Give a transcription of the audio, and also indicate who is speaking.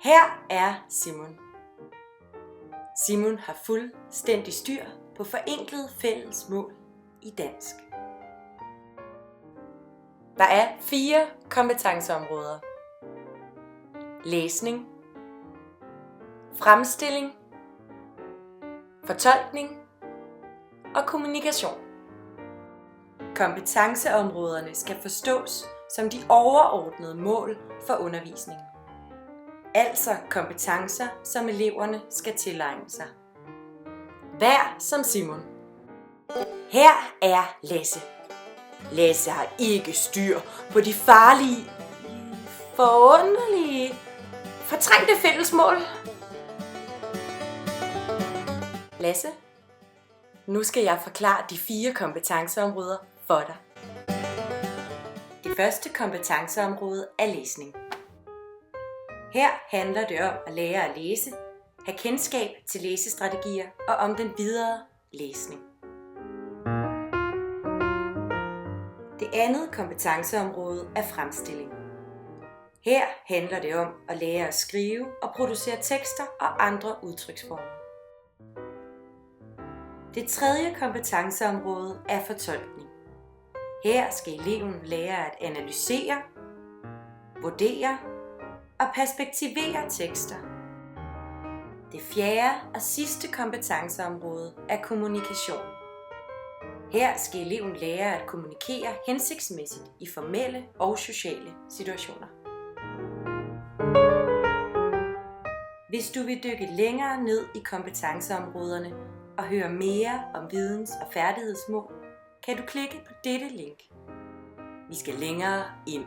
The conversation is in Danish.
Speaker 1: Her er Simon. Simon har fuldstændig styr på forenklede fælles mål i dansk. Der er 4 kompetenceområder. Læsning, fremstilling, fortolkning og kommunikation. Kompetenceområderne skal forstås som de overordnede mål for undervisningen. Altså kompetencer, som eleverne skal tilegne sig. Vær som Simon. Her er Lasse. Lasse har ikke styr på de farlige, forunderlige, fortrængte fællesmål. Lasse, nu skal jeg forklare de 4 kompetenceområder for dig. Det første kompetenceområde er læsning. Her handler det om at lære at læse, have kendskab til læsestrategier og om den videre læsning. Det andet kompetenceområde er fremstilling. Her handler det om at lære at skrive og producere tekster og andre udtryksformer. Det tredje kompetenceområde er fortolkning. Her skal eleven lære at analysere, vurdere og perspektivere tekster. Det fjerde og sidste kompetenceområde er kommunikation. Her skal eleven lære at kommunikere hensigtsmæssigt i formelle og sociale situationer. Hvis du vil dykke længere ned i kompetenceområderne og høre mere om videns- og færdighedsmål, kan du klikke på dette link. Vi skal længere ind